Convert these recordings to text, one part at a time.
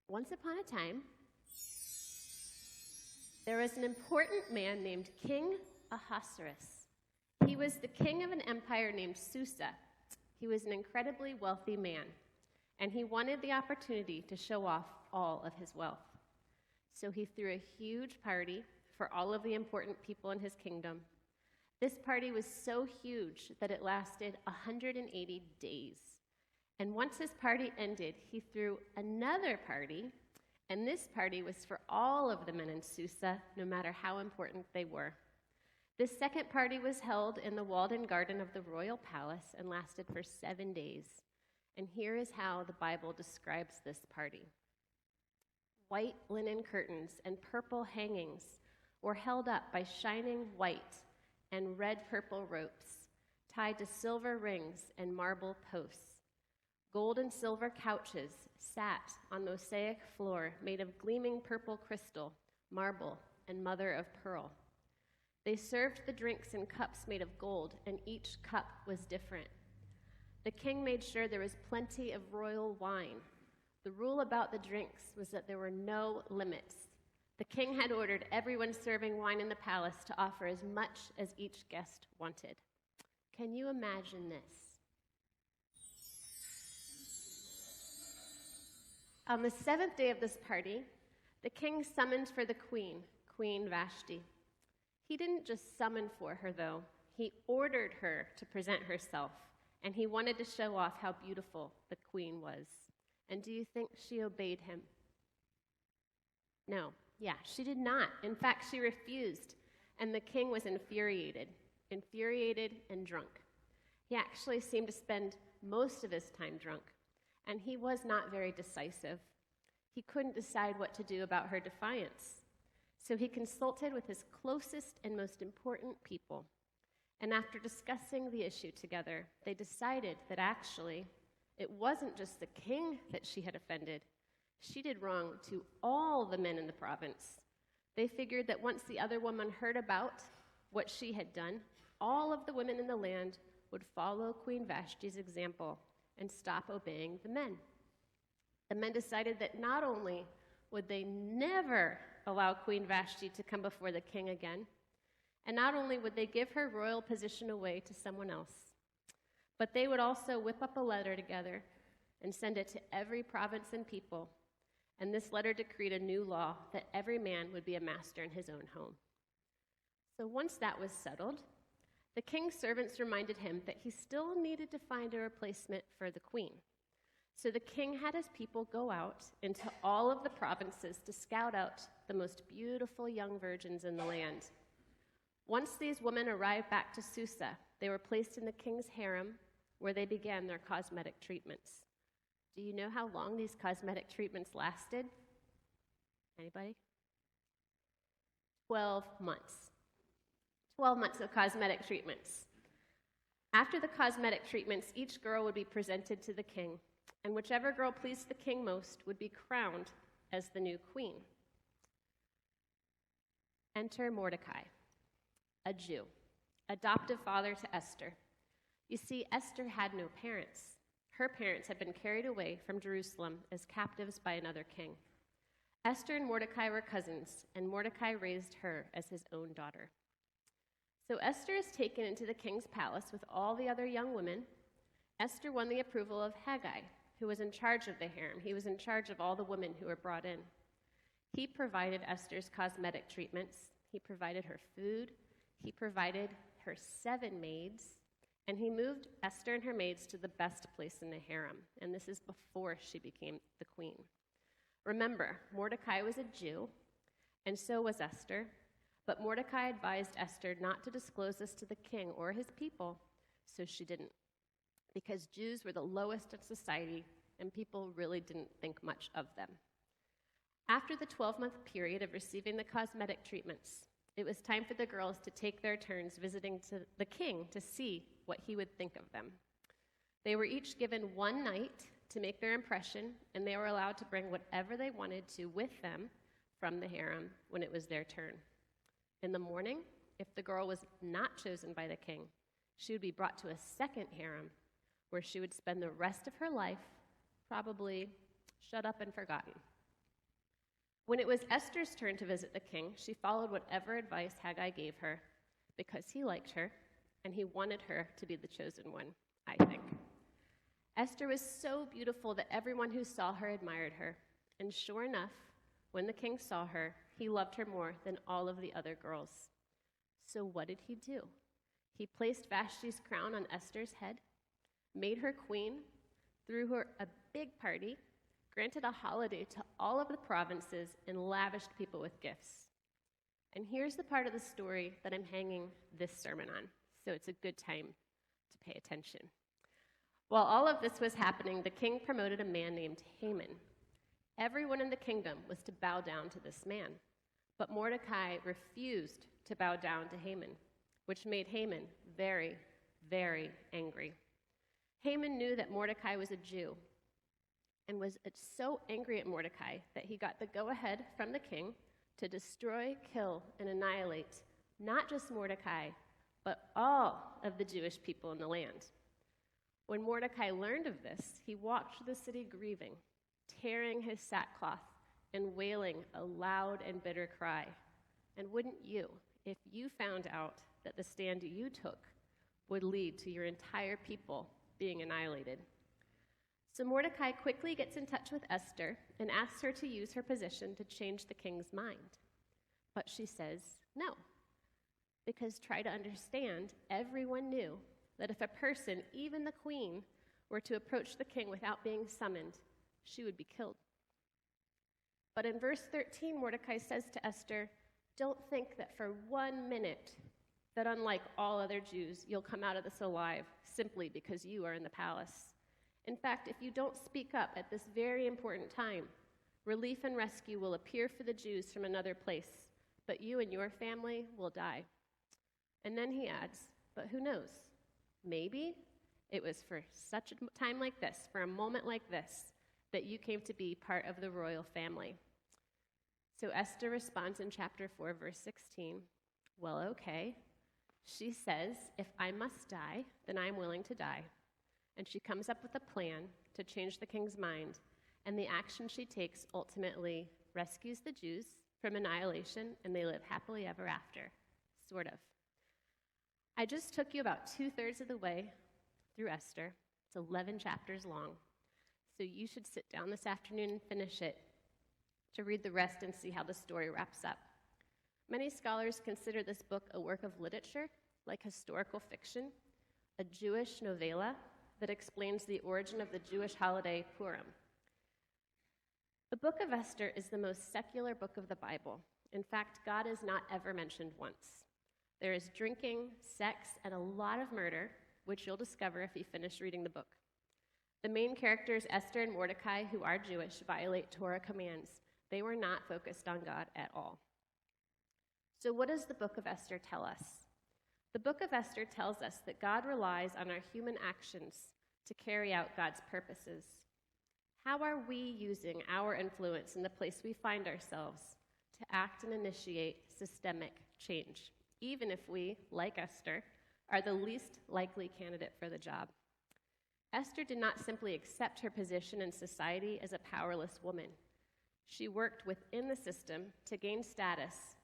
Once upon a time, there was an important man named King Ahasuerus. He was the king of an empire named Susa. He was an incredibly wealthy man, and he wanted the opportunity to show off all of his wealth. So he threw a huge party for all of the important people in his kingdom. This party was so huge that it lasted 180 days. And once his party ended, he threw another party, and this party was for all of the men in Susa, no matter how important they were. This second party was held in the walled-in garden of the royal palace and lasted for 7 days. And here is how the Bible describes this party. White linen curtains and purple hangings were held up by shining white and red-purple ropes, tied to silver rings and marble posts. Gold and silver couches sat on mosaic floor made of gleaming purple crystal, marble, and mother of pearl. They served the drinks in cups made of gold, and each cup was different. The king made sure there was plenty of royal wine. The rule about the drinks was that there were no limits. The king had ordered everyone serving wine in the palace to offer as much as each guest wanted. Can you imagine this? On the 7th day of this party, the king summoned for the queen, Queen Vashti. He didn't just summon for her, though. He ordered her to present herself, and he wanted to show off how beautiful the queen was. And do you think she obeyed him? No. Yeah, she did not. In fact, she refused, and the king was infuriated and drunk. He actually seemed to spend most of his time drunk, and he was not very decisive. He couldn't decide what to do about her defiance. So he consulted with his closest and most important people, and after discussing the issue together, they decided that actually it wasn't just the king that she had offended. She did wrong to all the men in the province. They figured that once the other woman heard about what she had done, all of the women in the land would follow Queen Vashti's example and stop obeying the men. The men decided that not only would they never allow Queen Vashti to come before the king again, and not only would they give her royal position away to someone else, but they would also whip up a letter together and send it to every province and people. And this letter decreed a new law that every man would be a master in his own home. So once that was settled, the king's servants reminded him that he still needed to find a replacement for the queen. So the king had his people go out into all of the provinces to scout out the most beautiful young virgins in the land. Once these women arrived back to Susa, they were placed in the king's harem, where they began their cosmetic treatments. Do you know how long these cosmetic treatments lasted? Anybody? 12 months. 12 months of cosmetic treatments. After the cosmetic treatments, each girl would be presented to the king, and whichever girl pleased the king most would be crowned as the new queen. Enter Mordecai, a Jew, adoptive father to Esther. You see, Esther had no parents. Her parents had been carried away from Jerusalem as captives by another king. Esther and Mordecai were cousins, and Mordecai raised her as his own daughter. So Esther is taken into the king's palace with all the other young women. Esther won the approval of Haggai, who was in charge of the harem. He was in charge of all the women who were brought in. He provided Esther's cosmetic treatments. He provided her food. He provided her 7 maids. And he moved Esther and her maids to the best place in the harem. And this is before she became the queen. Remember, Mordecai was a Jew, and so was Esther. But Mordecai advised Esther not to disclose this to the king or his people, so she didn't. Because Jews were the lowest in society, and people really didn't think much of them. After the 12-month period of receiving the cosmetic treatments, it was time for the girls to take their turns visiting to the king to see what he would think of them. They were each given 1 night to make their impression, and they were allowed to bring whatever they wanted to with them from the harem when it was their turn. In the morning, if the girl was not chosen by the king, she would be brought to a second harem where she would spend the rest of her life probably shut up and forgotten. When it was Esther's turn to visit the king, she followed whatever advice Haggai gave her because he liked her and he wanted her to be the chosen one, I think. Esther was so beautiful that everyone who saw her admired her. And sure enough, when the king saw her, he loved her more than all of the other girls. So what did he do? He placed Vashti's crown on Esther's head, made her queen, threw her a big party, granted a holiday to all of the provinces, and lavished people with gifts. And here's the part of the story that I'm hanging this sermon on, so it's a good time to pay attention. While all of this was happening, the king promoted a man named Haman. Everyone in the kingdom was to bow down to this man, but Mordecai refused to bow down to Haman, which made Haman very, very angry. Haman knew that Mordecai was a Jew and was so angry at Mordecai that he got the go-ahead from the king to destroy, kill, and annihilate not just Mordecai, but all of the Jewish people in the land. When Mordecai learned of this, he walked through the city grieving, tearing his sackcloth and wailing a loud and bitter cry. And wouldn't you, if you found out that the stand you took would lead to your entire people being annihilated? So Mordecai quickly gets in touch with Esther and asks her to use her position to change the king's mind. But she says no, because try to understand, everyone knew that if a person, even the queen, were to approach the king without being summoned, she would be killed. But in verse 13, Mordecai says to Esther, "Don't think that for 1 minute that unlike all other Jews, you'll come out of this alive simply because you are in the palace. In fact, if you don't speak up at this very important time, relief and rescue will appear for the Jews from another place, but you and your family will die." And then he adds, "But who knows? Maybe it was for such a time like this, for a moment like this, that you came to be part of the royal family." So Esther responds in chapter 4, verse 16, "Well, okay." She says, "If I must die, then I'm willing to die." And she comes up with a plan to change the king's mind, and the action she takes ultimately rescues the Jews from annihilation, and they live happily ever after, sort of. I just took you about 2/3 of the way through Esther. It's 11 chapters long. So you should sit down this afternoon and finish it to read the rest and see how the story wraps up. Many scholars consider this book a work of literature, like historical fiction, a Jewish novella that explains the origin of the Jewish holiday Purim. The book of Esther is the most secular book of the Bible. In fact, God is not ever mentioned once. There is drinking, sex, and a lot of murder, which you'll discover if you finish reading the book. The main characters, Esther and Mordecai, who are Jewish, violate Torah commands. They were not focused on God at all. So what does the book of Esther tell us? The book of Esther tells us that God relies on our human actions to carry out God's purposes. How are we using our influence in the place we find ourselves to act and initiate systemic change, even if we, like Esther, are the least likely candidate for the job? Esther did not simply accept her position in society as a powerless woman. She worked within the system to gain status,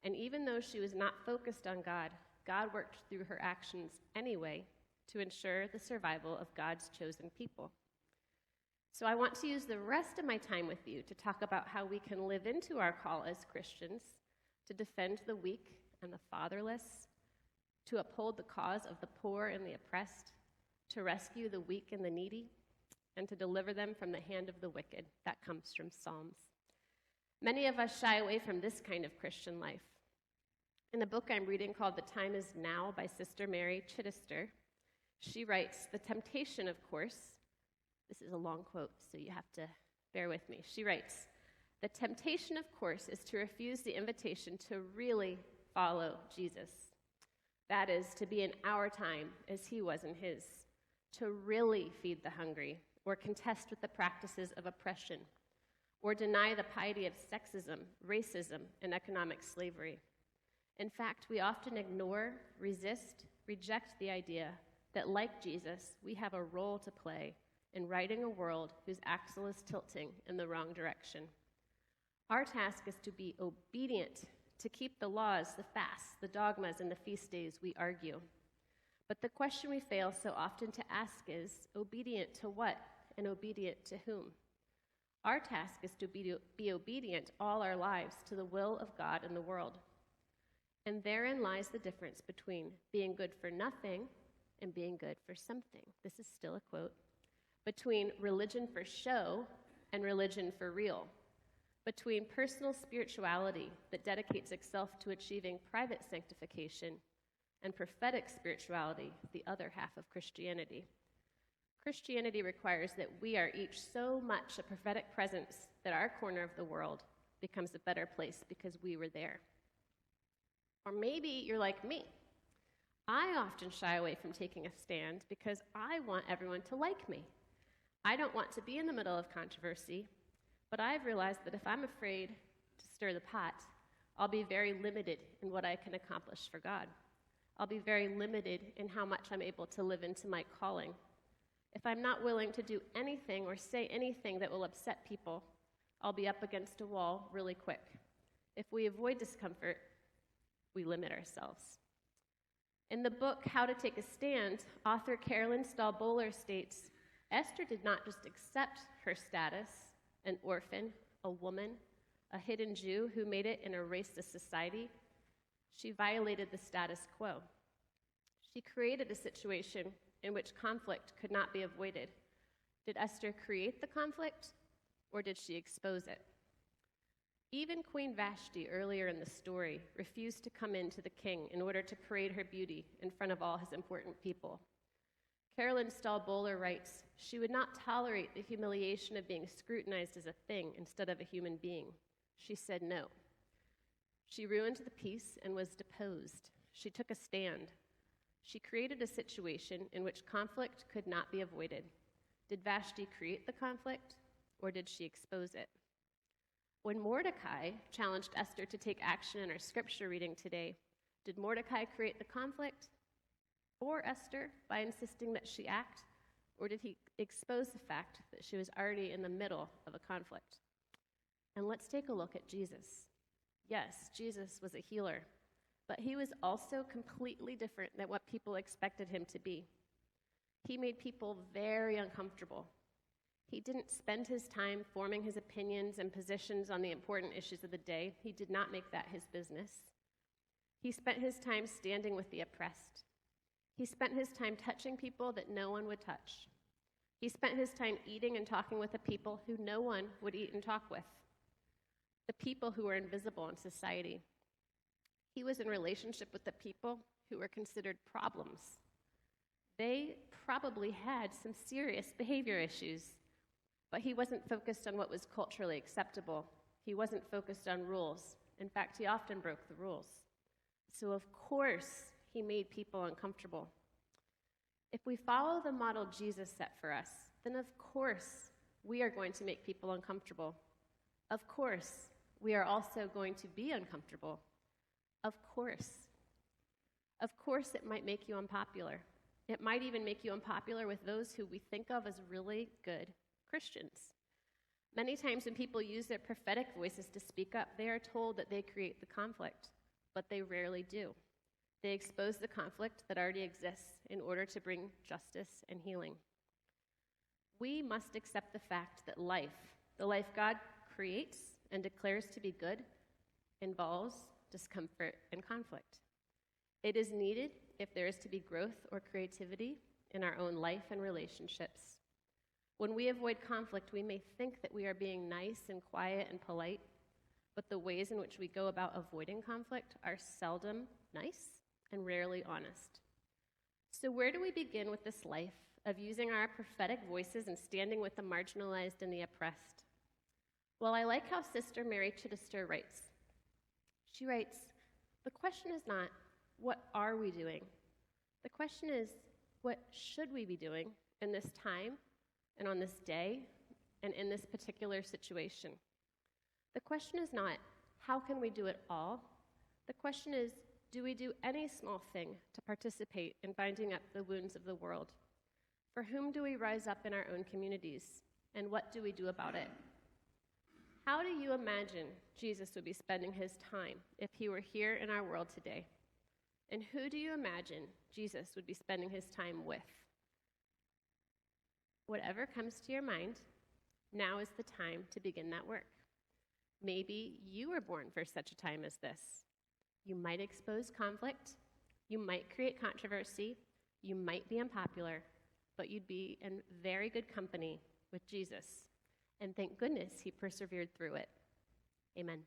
and even though she was not focused on God, God worked through her actions anyway to ensure the survival of God's chosen people. So I want to use the rest of my time with you to talk about how we can live into our call as Christians to defend the weak and the fatherless, to uphold the cause of the poor and the oppressed, to rescue the weak and the needy, and to deliver them from the hand of the wicked. That comes from Psalms. Many of us shy away from this kind of Christian life. In the book I'm reading called The Time Is Now by Sister Mary Chittister, she writes, "The temptation, of course," this is a long quote, so you have to bear with me. She writes, "The temptation, of course, is to refuse the invitation to really follow Jesus. That is, to be in our time as he was in his, to really feed the hungry, or contest with the practices of oppression, or deny the piety of sexism, racism, and economic slavery. In fact, we often ignore, resist, reject the idea that, like Jesus, we have a role to play in righting a world whose axle is tilting in the wrong direction. Our task is to be obedient, to keep the laws, the fasts, the dogmas, and the feast days we argue. But the question we fail so often to ask is, obedient to what and obedient to whom? Our task is to be obedient all our lives to the will of God and the world. And therein lies the difference between being good for nothing and being good for something. This is still a quote. Between religion for show and religion for real. Between personal spirituality that dedicates itself to achieving private sanctification and prophetic spirituality, the other half of Christianity. Christianity requires that we are each so much a prophetic presence that our corner of the world becomes a better place because we were there. Or maybe you're like me. I often shy away from taking a stand because I want everyone to like me. I don't want to be in the middle of controversy, but I've realized that if I'm afraid to stir the pot, I'll be very limited in what I can accomplish for God. I'll be very limited in how much I'm able to live into my calling. If I'm not willing to do anything or say anything that will upset people, I'll be up against a wall really quick. If we avoid discomfort, we limit ourselves. In the book, How to Take a Stand, author Carolyn Stahl-Bowler states, Esther did not just accept her status, an orphan, a woman, a hidden Jew who made it in a racist society. She violated the status quo. She created a situation in which conflict could not be avoided. Did Esther create the conflict, or did she expose it? Even Queen Vashti, earlier in the story, refused to come in to the king in order to parade her beauty in front of all his important people. Carolyn Stahl-Bowler writes, she would not tolerate the humiliation of being scrutinized as a thing instead of a human being. She said no. She ruined the peace and was deposed. She took a stand. She created a situation in which conflict could not be avoided. Did Vashti create the conflict, or did she expose it? When Mordecai challenged Esther to take action in our scripture reading today, did Mordecai create the conflict or Esther by insisting that she act, or did he expose the fact that she was already in the middle of a conflict? And let's take a look at Jesus. Yes, Jesus was a healer, but he was also completely different than what people expected him to be. He made people very uncomfortable. He didn't spend his time forming his opinions and positions on the important issues of the day. He did not make that his business. He spent his time standing with the oppressed. He spent his time touching people that no one would touch. He spent his time eating and talking with the people who no one would eat and talk with, the people who were invisible in society. He was in relationship with the people who were considered problems. They probably had some serious behavior issues, but he wasn't focused on what was culturally acceptable. He wasn't focused on rules. In fact, he often broke the rules. So of course, he made people uncomfortable. If we follow the model Jesus set for us, then of course, we are going to make people uncomfortable. Of course, we are also going to be uncomfortable. Of course. Of course, it might make you unpopular. It might even make you unpopular with those who we think of as really good Christians. Many times when people use their prophetic voices to speak up, they are told that they create the conflict, but they rarely do. They expose the conflict that already exists in order to bring justice and healing. We must accept the fact that life, the life God creates and declares to be good, involves discomfort and conflict. It is needed if there is to be growth or creativity in our own life and relationships. When we avoid conflict, we may think that we are being nice and quiet and polite, but the ways in which we go about avoiding conflict are seldom nice and rarely honest. So where do we begin with this life of using our prophetic voices and standing with the marginalized and the oppressed? Well, I like how Sister Mary Chittister writes. She writes, the question is not, what are we doing? The question is, what should we be doing in this time and on this day and in this particular situation? The question is not, how can we do it all? The question is, do we do any small thing to participate in binding up the wounds of the world? For whom do we rise up in our own communities, and what do we do about it? How do you imagine Jesus would be spending his time if he were here in our world today? And who do you imagine Jesus would be spending his time with? Whatever comes to your mind, now is the time to begin that work. Maybe you were born for such a time as this. You might expose conflict, you might create controversy, you might be unpopular, but you'd be in very good company with Jesus. And thank goodness he persevered through it. Amen.